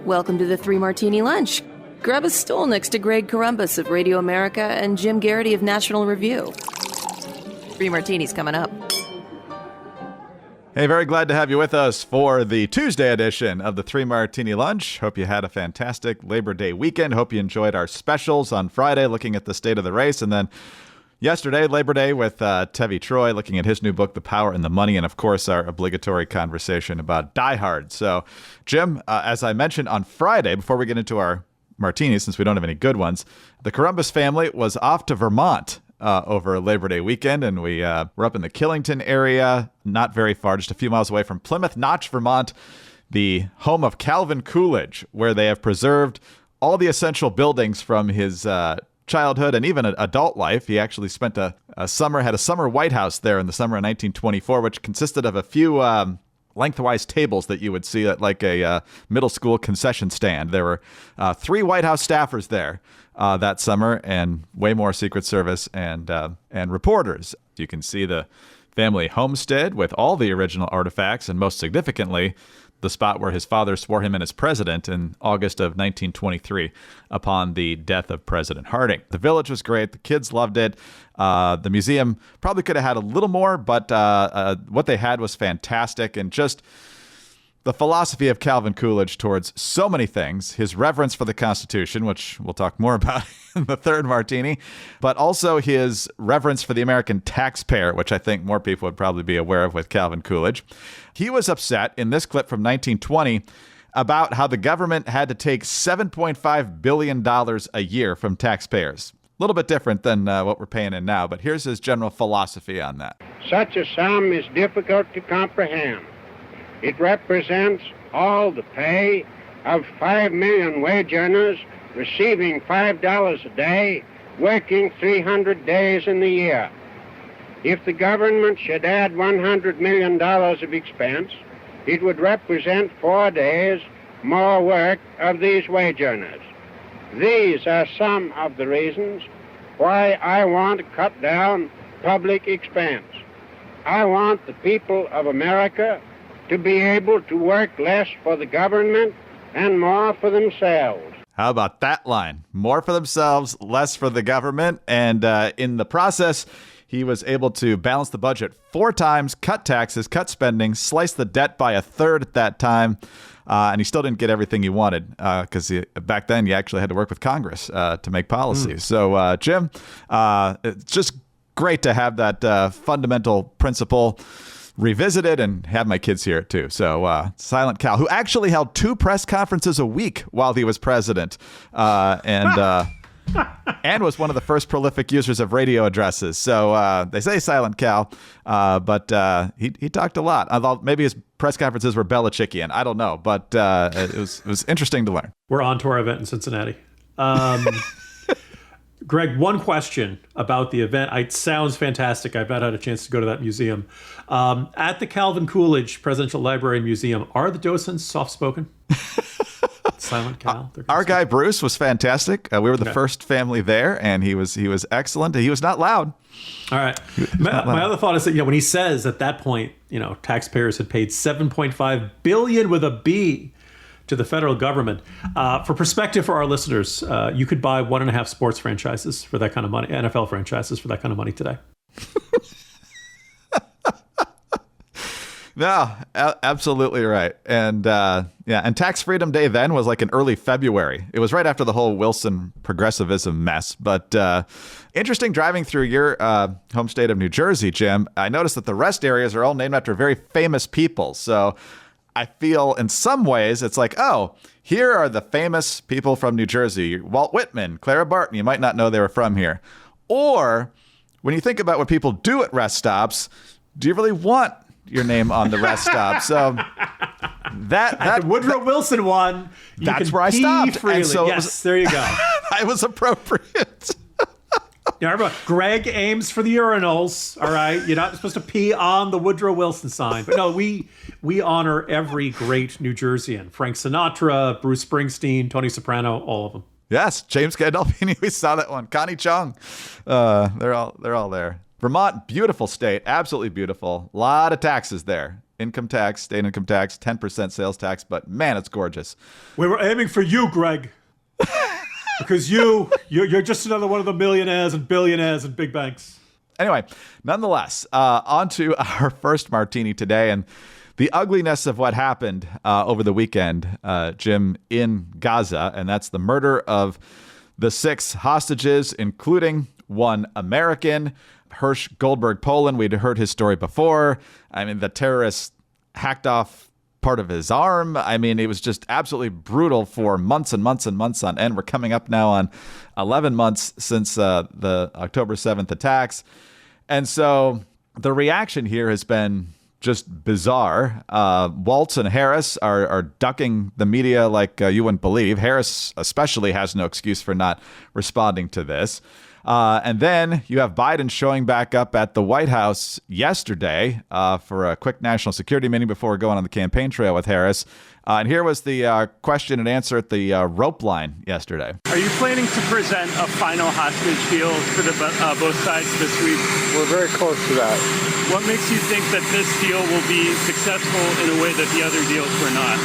Welcome to the Three Martini Lunch. Grab a stool next to Greg Columbus of Radio America and Jim Garrity of National Review. Three Martinis coming up. Hey, very glad to have you with us for the Tuesday edition of the Three Martini Lunch. Hope you had a fantastic Labor Day weekend. Hope you enjoyed our specials on Friday, looking at the state of the race. And then yesterday, Labor Day, with Tevi Troy, looking at his new book, The Power and the Money, and of course, our obligatory conversation about Die Hard. So, Jim, as I mentioned on Friday, before we get into our martinis, since we don't have any good ones, the Columbus family was off to Vermont over Labor Day weekend, and we were up in the Killington area, not very far, just a few miles away from Plymouth Notch, Vermont, the home of Calvin Coolidge, where they have preserved all the essential buildings from his childhood and even adult life. He actually spent had a summer White House there in the summer of 1924, which consisted of a few lengthwise tables that you would see at like a middle school concession stand. There were 3 White House staffers there that summer, and way more Secret Service and reporters. You can see the family homestead with all the original artifacts, and most significantly, the spot where his father swore him in as president in August of 1923 upon the death of President Harding. The village was great. The kids loved it. The museum probably could have had a little more, but what they had was fantastic. And just the philosophy of Calvin Coolidge towards so many things, his reverence for the Constitution, which we'll talk more about in the third martini, but also his reverence for the American taxpayer, which I think more people would probably be aware of with Calvin Coolidge. He was upset in this clip from 1920 about how the government had to take $7.5 billion a year from taxpayers. A little bit different than what we're paying in now, but here's his general philosophy on that. Such a sum is difficult to comprehend. It represents all the pay of 5 million wage earners receiving $5 a day, working 300 days in the year. If the government should add $100 million of expense, it would represent 4 days more work of these wage earners. These are some of the reasons why I want to cut down public expense. I want the people of America to be able to work less for the government and more for themselves. How about that line? More for themselves, less for the government. And in the process, he was able to balance the budget 4 times, cut taxes, cut spending, slice the debt by 1/3 at that time. And he still didn't get everything he wanted because back then you actually had to work with Congress to make policy. So, Jim, it's just great to have that fundamental principle revisited and have my kids hear it too. So Silent Cal, who actually held 2 press conferences a week while he was president, and was one of the first prolific users of radio addresses. So they say Silent Cal, but he talked a lot. Although maybe his press conferences were Belichickian. I don't know, but it was interesting to learn. We're on to our event in Cincinnati. Greg, one question about the event. It sounds fantastic. I've not had a chance to go to that museum. At the Calvin Coolidge Presidential Library Museum, are the docents soft-spoken? Silent Cal? Our guy Bruce was fantastic. We were the first family there, and he was excellent. He was not loud. All right. My other thought is that when he says at that point, taxpayers had paid $7.5 billion with a B to the federal government. For perspective for our listeners, you could buy 1.5 sports franchises for that kind of money, NFL franchises for that kind of money today. No, absolutely right. And and Tax Freedom Day then was like in early February. It was right after the whole Wilson progressivism mess. But interesting driving through your home state of New Jersey, Jim. I noticed that the rest areas are all named after very famous people. So I feel in some ways it's like, oh, here are the famous people from New Jersey. Walt Whitman, Clara Barton. You might not know they were from here. Or when you think about what people do at rest stops, do you really want your name on the rest stop? So that the Woodrow Wilson one, that's where I stopped. Freely. And so there you go. It was appropriate. Now, remember, Greg aims for the urinals. All right, you're not supposed to pee on the Woodrow Wilson sign. But no, we honor every great New Jerseyan: Frank Sinatra, Bruce Springsteen, Tony Soprano, all of them. Yes, James Gandolfini. We saw that one. Connie Chung. They're all there. Vermont, beautiful state, absolutely beautiful. A lot of taxes there. income tax, state income tax, 10% sales tax, but man, it's gorgeous. We were aiming for you, Greg. Because you're just another one of the millionaires and billionaires and big banks. Anyway, nonetheless, on to our first martini today and the ugliness of what happened over the weekend, Jim, in Gaza, and that's the murder of the 6 hostages, including one American, Hersh Goldberg-Polin. We'd heard his story before. I mean, the terrorists hacked off part of his arm. I mean, it was just absolutely brutal for months and months and months on end. We're coming up now on 11 months since the October 7th attacks. And so the reaction here has been just bizarre. Waltz and Harris are ducking the media like you wouldn't believe. Harris especially has no excuse for not responding to this. And then you have Biden showing back up at the White House yesterday for a quick national security meeting before going on the campaign trail with Harris. And here was the question and answer at the rope line yesterday. Are you planning to present a final hostage deal for the both sides this week? We're very close to that. What makes you think that this deal will be successful in a way that the other deals were not?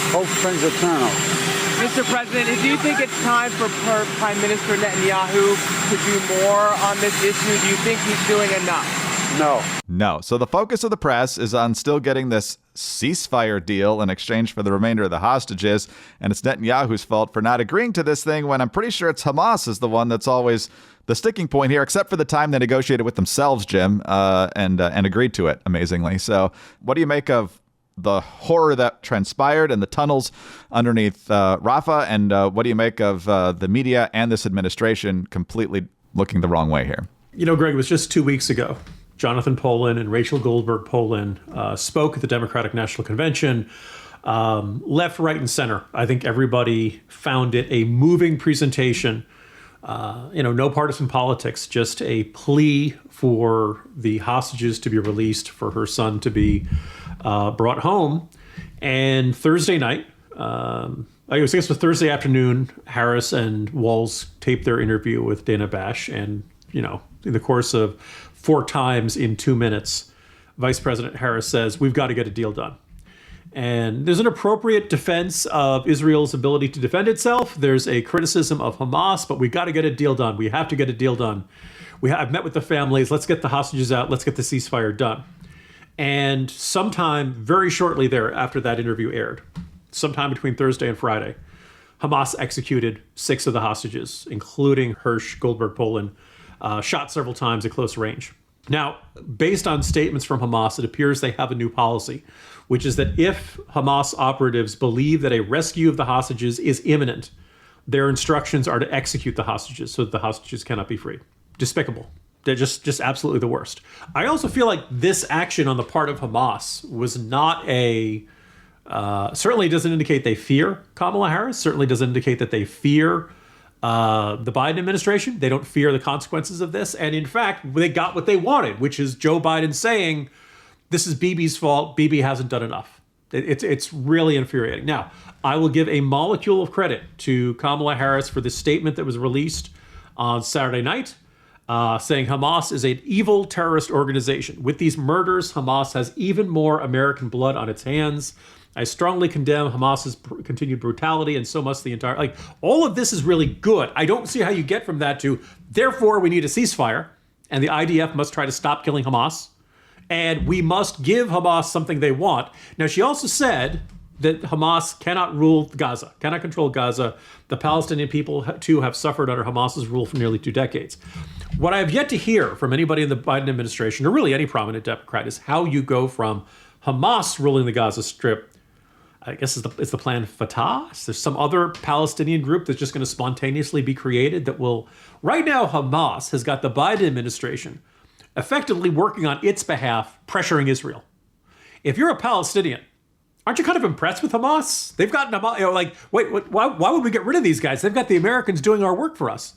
Hope springs eternal. Mr. President, do you think it's time for Prime Minister Netanyahu to do more on this issue? Do you think he's doing enough? No. So the focus of the press is on still getting this ceasefire deal in exchange for the remainder of the hostages. And it's Netanyahu's fault for not agreeing to this thing when I'm pretty sure it's Hamas is the one that's always the sticking point here, except for the time they negotiated with themselves, Jim, and agreed to it, amazingly. So what do you make of the horror that transpired in the tunnels underneath Rafah, and what do you make of the media and this administration completely looking the wrong way here? You know, Greg, it was just 2 weeks ago. Jonathan Polin and Rachel Goldberg-Polin spoke at the Democratic National Convention, left, right, and center. I think everybody found it a moving presentation. No partisan politics, just a plea for the hostages to be released, for her son to be brought home. And Thursday night, I guess it was Thursday afternoon, Harris and Walz taped their interview with Dana Bash. And, in the course of 4 times in 2 minutes, Vice President Harris says, we've got to get a deal done. And there's an appropriate defense of Israel's ability to defend itself. There's a criticism of Hamas, but we got to get a deal done. We have to get a deal done. I've met with the families. Let's get the hostages out. Let's get the ceasefire done. And sometime very shortly there, after that interview aired, sometime between Thursday and Friday, Hamas executed 6 of the hostages, including Hersh Goldberg-Polin, shot several times at close range. Now, based on statements from Hamas, it appears they have a new policy, which is that if Hamas operatives believe that a rescue of the hostages is imminent, their instructions are to execute the hostages so that the hostages cannot be freed. Despicable. They're just absolutely the worst. I also feel like this action on the part of Hamas was not certainly doesn't indicate they fear Kamala Harris, certainly doesn't indicate that they fear the Biden administration. They don't fear the consequences of this. And in fact, they got what they wanted, which is Joe Biden saying, this is Bibi's fault. Bibi hasn't done enough. It's really infuriating. Now, I will give a molecule of credit to Kamala Harris for the statement that was released on Saturday night, saying Hamas is an evil terrorist organization. With these murders, Hamas has even more American blood on its hands. I strongly condemn Hamas's continued brutality, and so must the entire... all of this is really good. I don't see how you get from that to, therefore, we need a ceasefire, and the IDF must try to stop killing Hamas, and we must give Hamas something they want. Now, she also said that Hamas cannot rule Gaza, cannot control Gaza. The Palestinian people, too, have suffered under Hamas's rule for nearly 2 decades. What I have yet to hear from anybody in the Biden administration, or really any prominent Democrat, is how you go from Hamas ruling the Gaza Strip, I guess is the plan Fatah? There's some other Palestinian group that's just going to spontaneously be created that will... Right now, Hamas has got the Biden administration effectively working on its behalf, pressuring Israel. If you're a Palestinian, aren't you kind of impressed with Hamas? They've gotten Hamas, why would we get rid of these guys? They've got the Americans doing our work for us.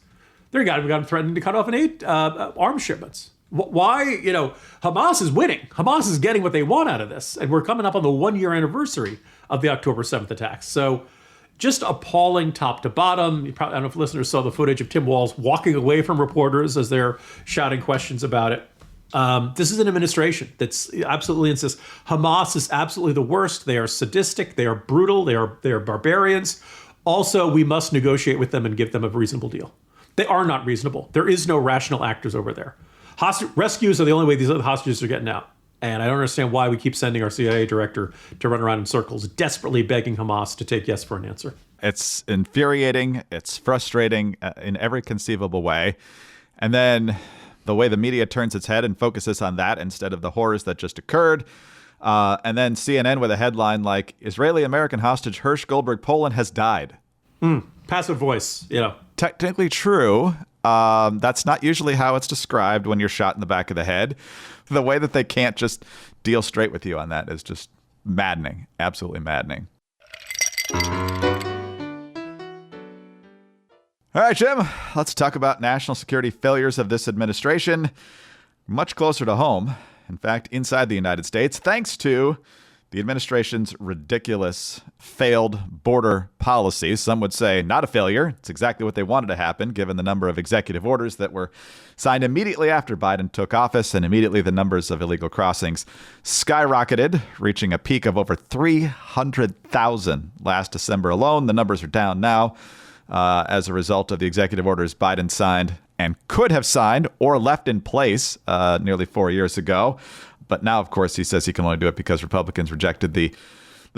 We got them threatening to cut off arms shipments. Why, Hamas is winning. Hamas is getting what they want out of this. And we're coming up on the 1-year anniversary of the October 7th attacks. So just appalling top to bottom. I don't know if listeners saw the footage of Tim Walz walking away from reporters as they're shouting questions about it. This is an administration that's absolutely insists Hamas is absolutely the worst. They are sadistic. They are brutal. They are barbarians. Also, we must negotiate with them and give them a reasonable deal. They are not reasonable. There is no rational actors over there. Rescues are the only way these other hostages are getting out. And I don't understand why we keep sending our CIA director to run around in circles, desperately begging Hamas to take yes for an answer. It's infuriating. It's frustrating in every conceivable way. And then the way the media turns its head and focuses on that instead of the horrors that just occurred. And then CNN with a headline like, Israeli American hostage Hersh Goldberg-Polin has died. Passive voice, Technically true. That's not usually how it's described when you're shot in the back of the head. The way that they can't just deal straight with you on that is just maddening. Absolutely maddening. All right, Jim, let's talk about national security failures of this administration. Much closer to home. In fact, inside the United States, thanks to the administration's ridiculous failed border policies. Some would say not a failure. It's exactly what they wanted to happen, given the number of executive orders that were signed immediately after Biden took office, and immediately the numbers of illegal crossings skyrocketed, reaching a peak of over 300,000 last December alone. The numbers are down now as a result of the executive orders Biden signed and could have signed or left in place nearly 4 years ago. But now, of course, he says he can only do it because Republicans rejected the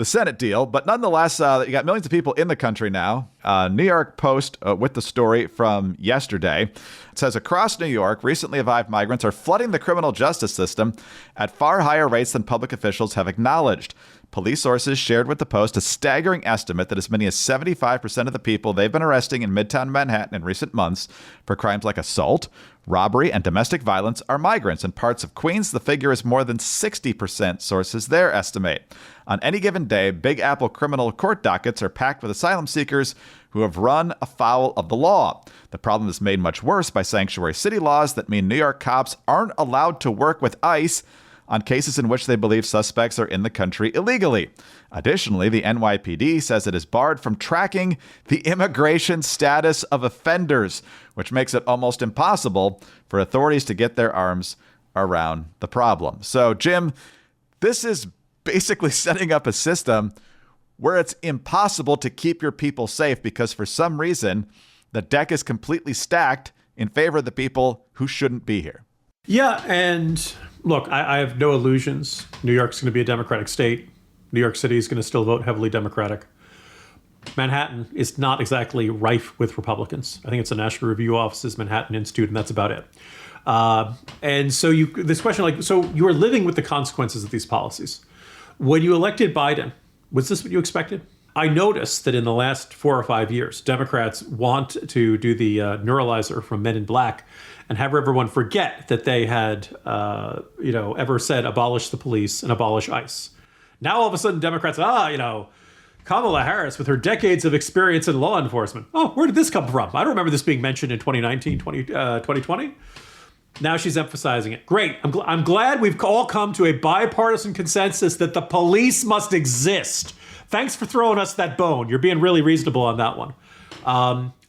Senate deal. But nonetheless, you got millions of people in the country now. New York Post with the story from yesterday. It says across New York, recently arrived migrants are flooding the criminal justice system at far higher rates than public officials have acknowledged. Police sources shared with the Post a staggering estimate that as many as 75% of the people they've been arresting in Midtown Manhattan in recent months for crimes like assault, robbery, and domestic violence are migrants. In parts of Queens, the figure is more than 60%, sources there estimate. On any given day, Big Apple criminal court dockets are packed with asylum seekers who have run afoul of the law. The problem is made much worse by sanctuary city laws that mean New York cops aren't allowed to work with ICE on cases in which they believe suspects are in the country illegally. Additionally, the NYPD says it is barred from tracking the immigration status of offenders, which makes it almost impossible for authorities to get their arms around the problem. So, Jim, this is basically setting up a system where it's impossible to keep your people safe because for some reason, the deck is completely stacked in favor of the people who shouldn't be here. Yeah, and look, I have no illusions. New York's going to be a Democratic state. New York City is going to still vote heavily Democratic. Manhattan is not exactly rife with Republicans. I think it's the National Review Office's Manhattan Institute, and that's about it. And so this question, so you are living with the consequences of these policies. When you elected Biden, was this what you expected? I noticed that in the last 4 or 5 years, Democrats want to do the neuralizer from Men in Black and have everyone forget that they had, ever said abolish the police and abolish ICE. Now all of a sudden Democrats, Kamala Harris with her decades of experience in law enforcement. Oh, where did this come from? I don't remember this being mentioned in 2019, 2020. Now she's emphasizing it. Great. I'm glad we've all come to a bipartisan consensus that the police must exist. Thanks for throwing us that bone. You're being really reasonable on that one.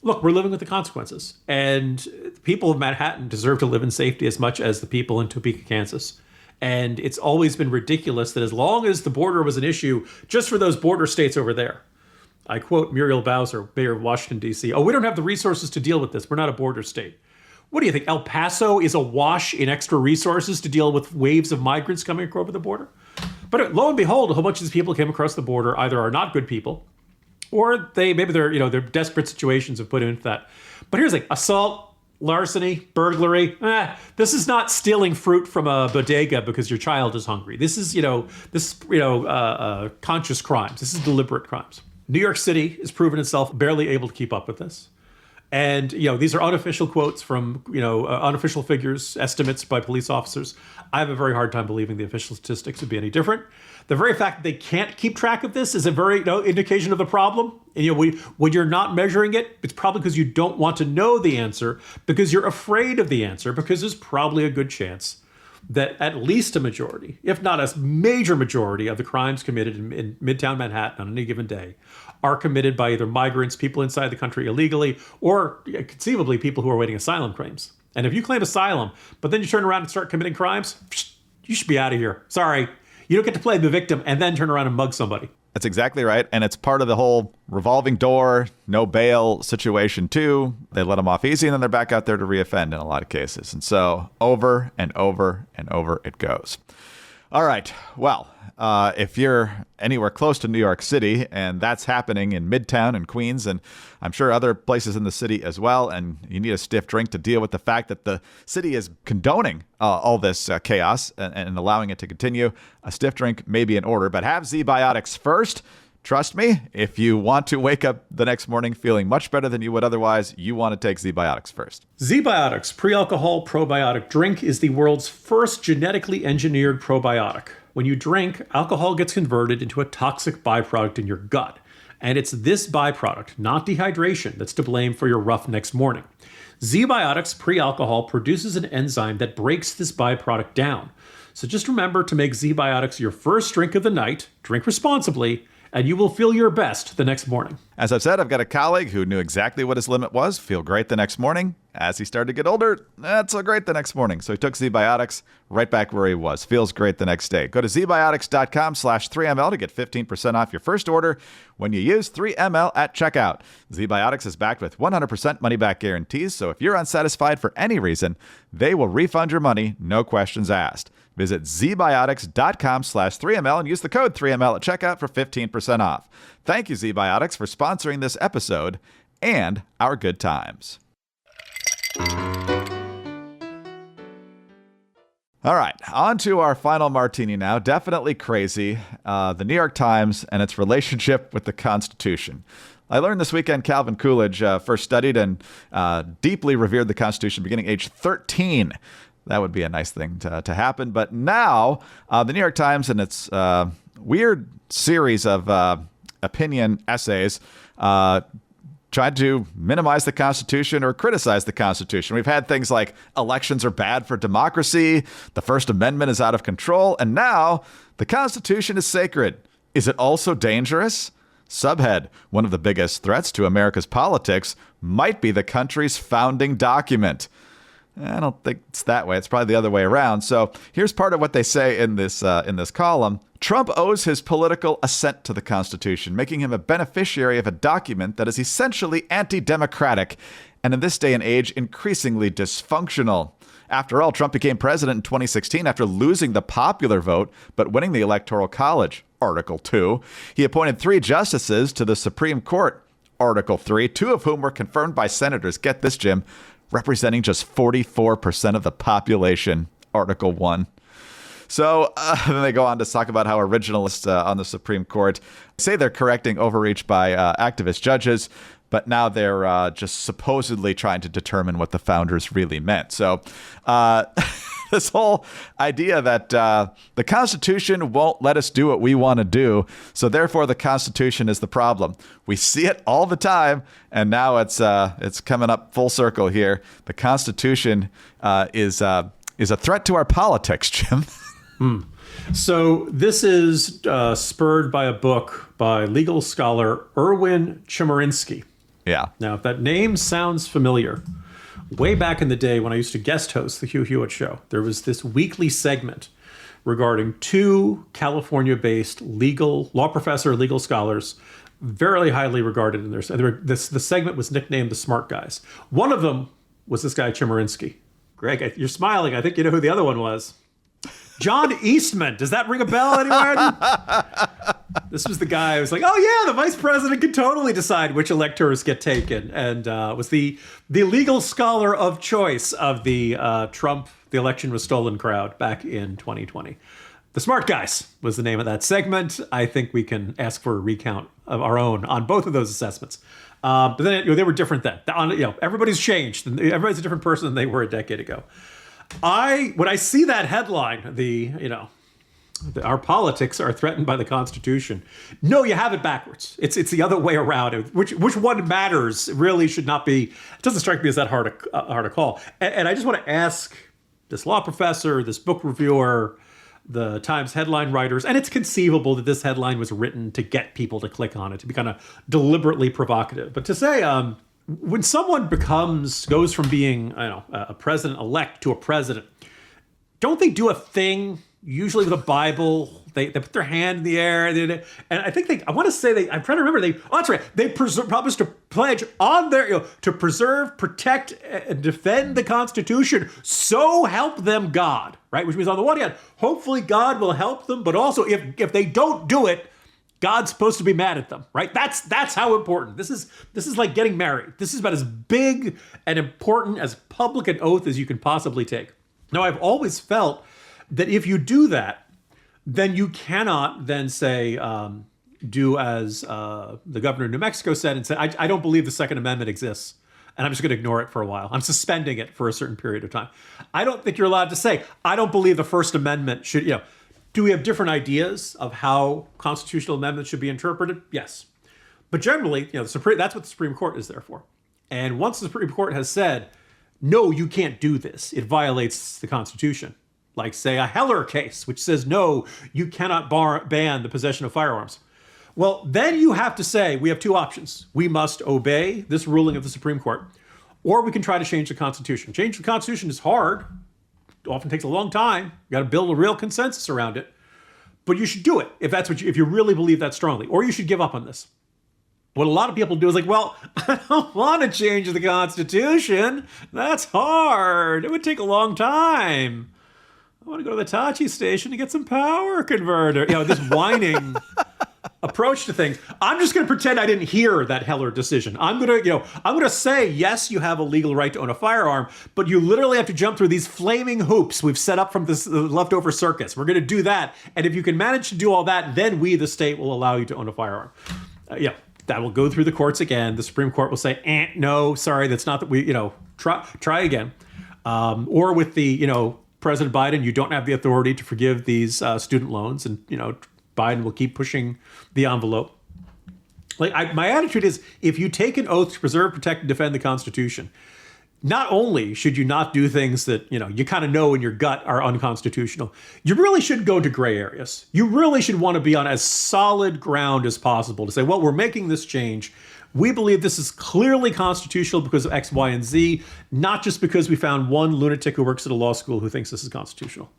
Look, we're living with the consequences. And the people of Manhattan deserve to live in safety as much as the people in Topeka, Kansas. And it's always been ridiculous that as long as the border was an issue just for those border states over there. I quote Muriel Bowser, mayor of Washington, D.C. Oh, we don't have the resources to deal with this. We're not a border state. What do you think? El Paso is awash in extra resources to deal with waves of migrants coming over the border? But lo and behold, a whole bunch of these people came across the border either are not good people, or they're desperate situations have put into that. But here's assault, larceny, burglary. This is not stealing fruit from a bodega because your child is hungry. This is conscious crimes. This is deliberate crimes. New York City has proven itself barely able to keep up with this. And, these are unofficial quotes from, unofficial figures, estimates by police officers. I have a very hard time believing the official statistics would be any different. The very fact that they can't keep track of this is a very indication of the problem. And, when you're not measuring it, it's probably because you don't want to know the answer, because you're afraid of the answer, because there's probably a good chance that at least a majority, if not a major majority, of the crimes committed in Midtown Manhattan on any given day are committed by either migrants, people inside the country illegally, or conceivably people who are awaiting asylum claims. And if you claim asylum, but then you turn around and start committing crimes, you should be out of here. Sorry. You don't get to play the victim and then turn around and mug somebody. That's exactly right. And it's part of the whole revolving door, no bail situation, too. They let them off easy, and then they're back out there to reoffend in a lot of cases. And so over and over and over it goes. All right. Well, if you're anywhere close to New York City, and that's happening in Midtown and Queens, and I'm sure other places in the city as well, and you need a stiff drink to deal with the fact that the city is condoning all this chaos and allowing it to continue, a stiff drink may be in order, but have Z-Biotics first. Trust me, if you want to wake up the next morning feeling much better than you would otherwise, you want to take Z-Biotics first. Z-Biotics pre-alcohol probiotic drink is the world's first genetically engineered probiotic. When you drink, alcohol gets converted into a toxic byproduct in your gut. And it's this byproduct, not dehydration, that's to blame for your rough next morning. Z-Biotics pre-alcohol produces an enzyme that breaks this byproduct down. So just remember to make Z-Biotics your first drink of the night, drink responsibly, and you will feel your best the next morning. As I've said, I've got a colleague who knew exactly what his limit was, feel great the next morning. As he started to get older, not so great the next morning. So he took Z-Biotics right back where he was. Feels great the next day. Go to zbiotics.com/3ml to get 15% off your first order when you use 3ml at checkout. Z-Biotics is backed with 100% money-back guarantees, so if you're unsatisfied for any reason, they will refund your money, no questions asked. Visit zbiotics.com/3ml and use the code 3ml at checkout for 15% off. Thank you, Z-Biotics, for sponsoring this episode and our good times. All right, on to our final martini now. Definitely crazy. The New York Times and its relationship with the Constitution. I learned this weekend Calvin Coolidge first studied and deeply revered the Constitution beginning age 13. That would be a nice thing to happen. But now, the New York Times and its weird series of opinion essays tried to minimize the Constitution or criticize the Constitution. We've had things like elections are bad for democracy, the First Amendment is out of control, and now the Constitution is sacred. Is it also dangerous? Subhead, one of the biggest threats to America's politics might be the country's founding document. I don't think it's that way. It's probably the other way around. So here's part of what they say in this column. Trump owes his political assent to the Constitution, making him a beneficiary of a document that is essentially anti-democratic and in this day and age increasingly dysfunctional. After all, Trump became president in 2016 after losing the popular vote but winning the Electoral College, Article 2. He appointed 3 justices to the Supreme Court, Article 3, 2 of whom were confirmed by senators, get this, Jim, representing just 44% of the population, Article 1. So then they go on to talk about how originalists on the Supreme Court say they're correcting overreach by activist judges, but now they're just supposedly trying to determine what the founders really meant. So this whole idea that the Constitution won't let us do what we want to do, so therefore the Constitution is the problem. We see it all the time, and now it's coming up full circle here. The Constitution is a threat to our politics, Jim. So this is spurred by a book by legal scholar Erwin Chemerinsky. Yeah. Now, if that name sounds familiar, way back in the day when I used to guest host the Hugh Hewitt Show, there was this weekly segment regarding 2 California-based legal scholars, very highly regarded in their. The segment was nicknamed the Smart Guys. One of them was this guy Chemerinsky. Greg, you're smiling. I think you know who the other one was. John Eastman. Does that ring a bell anywhere? This was the guy who was like, oh yeah, the vice president can totally decide which electors get taken, and was the legal scholar of choice of the Trump, the election was stolen crowd back in 2020. The Smart Guys was the name of that segment. I think we can ask for a recount of our own on both of those assessments. But then they were different then. Everybody's changed. Everybody's a different person than they were a decade ago. When I see that headline, our politics are threatened by the Constitution. No, you have it backwards. It's the other way around. Which one matters really should not be. It doesn't strike me as that hard a call. And I just want to ask this law professor, this book reviewer, the Times headline writers, and it's conceivable that this headline was written to get people to click on it, to be kind of deliberately provocative. But to say when someone goes from being, a president-elect to a president, don't they do a thing, usually with a Bible? They put their hand in the air, and I think I'm trying to remember, that's right, they promised to pledge on their, to preserve, protect, and defend the Constitution, so help them God, right? Which means on the one hand, hopefully God will help them, but also if they don't do it, God's supposed to be mad at them, right? That's how important. This is like getting married. This is about as big and important as public an oath as you can possibly take. Now, I've always felt that if you do that, then you cannot then say, do as the governor of New Mexico said and say, I don't believe the Second Amendment exists, and I'm just going to ignore it for a while. I'm suspending it for a certain period of time. I don't think you're allowed to say, I don't believe the First Amendment should, do we have different ideas of how constitutional amendments should be interpreted? Yes. But generally, that's what the Supreme Court is there for. And once the Supreme Court has said, no, you can't do this, it violates the Constitution. Like, say, a Heller case, which says, no, you cannot ban the possession of firearms. Well, then you have to say, we have two options. We must obey this ruling of the Supreme Court, or we can try to change the Constitution. Change the Constitution is hard. It often takes a long time. You got to build a real consensus around it. But you should do it if you really believe that strongly, or you should give up on this. What a lot of people do is like, well, I don't want to change the Constitution. That's hard. It would take a long time. I want to go to the Tachi station to get some power converter. This whining approach to things. I'm just going to pretend I didn't hear that Heller decision. I'm going to say, yes, you have a legal right to own a firearm, but you literally have to jump through these flaming hoops we've set up from this leftover circus. We're going to do that. And if you can manage to do all that, then we, the state, will allow you to own a firearm. That will go through the courts again. The Supreme Court will say, no, sorry, that's not that we, try again. Or with the, President Biden, you don't have the authority to forgive these student loans, and Biden will keep pushing the envelope. My attitude is, if you take an oath to preserve, protect, and defend the Constitution, not only should you not do things that you kind of know in your gut are unconstitutional, you really should go to gray areas. You really should want to be on as solid ground as possible to say, well, we're making this change. We believe this is clearly constitutional because of X, Y, and Z, not just because we found one lunatic who works at a law school who thinks this is constitutional.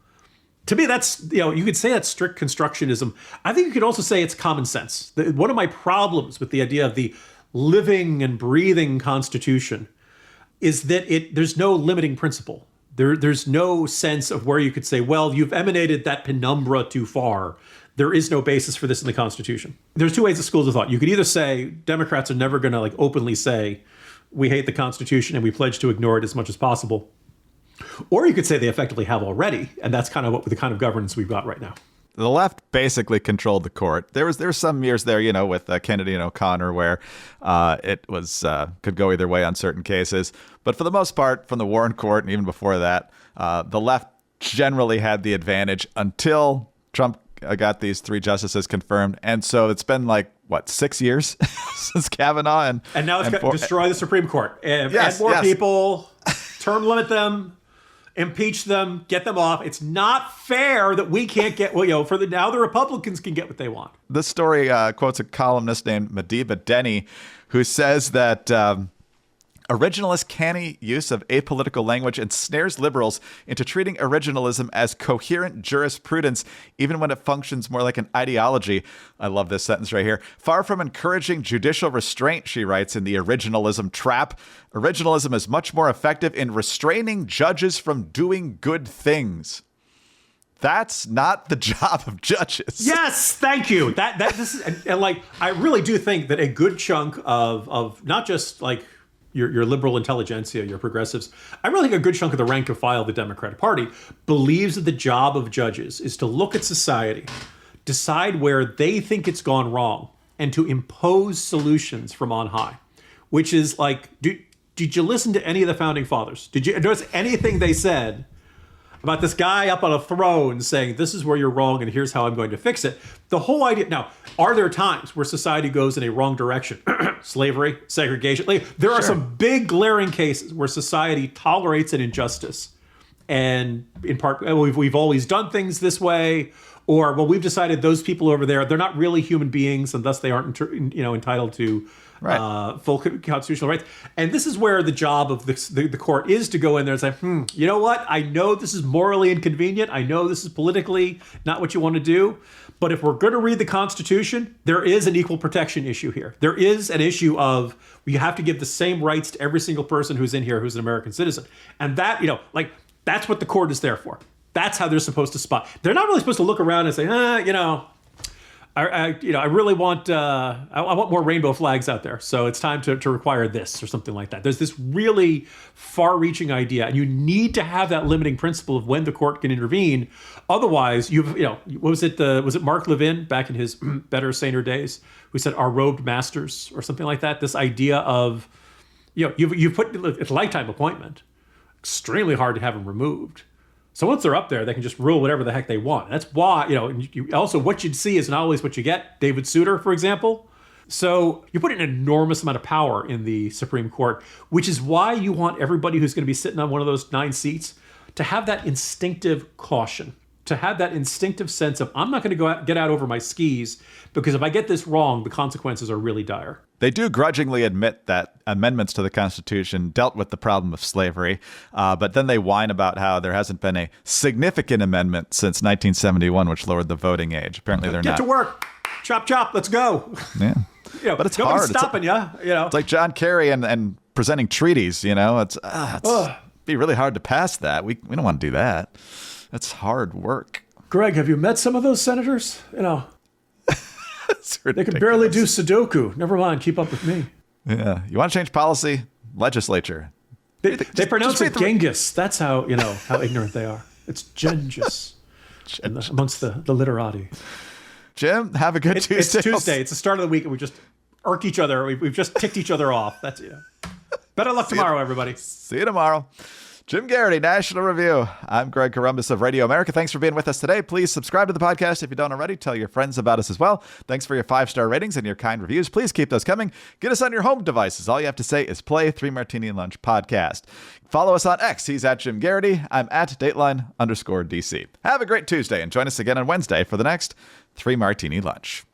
To me, that's, you could say that's strict constructionism. I think you could also say it's common sense. One of my problems with the idea of the living and breathing Constitution is that there's no limiting principle. There's no sense of where you could say, well, you've emanated that penumbra too far. There is no basis for this in the Constitution. There's two ways of schools of thought. You could either say Democrats are never going to openly say we hate the Constitution and we pledge to ignore it as much as possible. Or you could say they effectively have already, and that's kind of the kind of governance we've got right now. The left basically controlled the court. There was some years there, with Kennedy and O'Connor, where it was could go either way on certain cases. But for the most part, from the Warren Court and even before that, the left generally had the advantage until Trump got these three justices confirmed. And so it's been 6 years since Kavanaugh. And now it's got to destroy the Supreme Court. Add more people, term limit them, impeach them, get them off. It's not fair that we can't get, now the Republicans can get what they want. This story quotes a columnist named Madiba Denny, who says that originalist canny use of apolitical language ensnares liberals into treating originalism as coherent jurisprudence, even when it functions more like an ideology. I love this sentence right here. Far from encouraging judicial restraint, she writes in the originalism trap, originalism is much more effective in restraining judges from doing good things. That's not the job of judges. Yes, thank you. This is I really do think that a good chunk of not just your liberal intelligentsia, your progressives, I really think a good chunk of the rank and file of the Democratic Party believes that the job of judges is to look at society, decide where they think it's gone wrong, and to impose solutions from on high, which is did you listen to any of the founding fathers? Did you notice anything they said about this guy up on a throne saying, this is where you're wrong and here's how I'm going to fix it? The whole idea. Now, are there times where society goes in a wrong direction? Slavery, segregation. There are some big glaring cases where society tolerates an injustice. And in part, we've always done things this way, Or, well, we've decided those people over there, they're not really human beings, and thus they aren't entitled to full constitutional rights. And this is where the job of the court is to go in there and say, you know what? I know this is morally inconvenient. I know this is politically not what you want to do. But if we're going to read the Constitution, there is an equal protection issue here. There is an issue of you have to give the same rights to every single person who's in here who's an American citizen. And that, that's what the court is there for. That's how they're supposed to spot. They're not really supposed to look around and say, I really want I want more rainbow flags out there, so it's time to require this or something like that. There's this really far-reaching idea, and you need to have that limiting principle of when the court can intervene. Otherwise, what was it? Was it Mark Levin back in his better, saner days who said "our robed masters" or something like that? This idea of you put it's a lifetime appointment, extremely hard to have them removed. So once they're up there, they can just rule whatever the heck they want. That's why, also what you'd see is not always what you get. David Souter, for example. So you put an enormous amount of power in the Supreme Court, which is why you want everybody who's going to be sitting on one of those 9 seats to have that instinctive caution, to have that instinctive sense of, I'm not going to get out over my skis, because if I get this wrong, the consequences are really dire. They do grudgingly admit that amendments to the Constitution dealt with the problem of slavery, but then they whine about how there hasn't been a significant amendment since 1971, which lowered the voting age. Apparently they're not. Get to work. Chop, chop. Let's go. Yeah. But it's nobody's hard. stopping you. It's like John Kerry and presenting treaties, It's be really hard to pass that. We don't want to do that. That's hard work. Greg, have you met some of those senators? They can barely do Sudoku. Never mind, keep up with me. Yeah. You want to change policy? Legislature. They pronounce it Genghis. That's how ignorant they are. It's Genghis amongst the literati. Jim, have a good Tuesday. It's Tuesday. It's the start of the week, and we just irk each other. We've just ticked each other off. That's it. Better luck tomorrow, everybody. See you tomorrow. Jim Garrity, National Review. I'm Greg Corombos of Radio America. Thanks for being with us today. Please subscribe to the podcast if you don't already. Tell your friends about us as well. Thanks for your 5-star ratings and your kind reviews. Please keep those coming. Get us on your home devices. All you have to say is play 3 Martini and Lunch podcast. Follow us on X. He's at Jim Garrity. I'm at Dateline_DC. Have a great Tuesday and join us again on Wednesday for the next 3 Martini Lunch.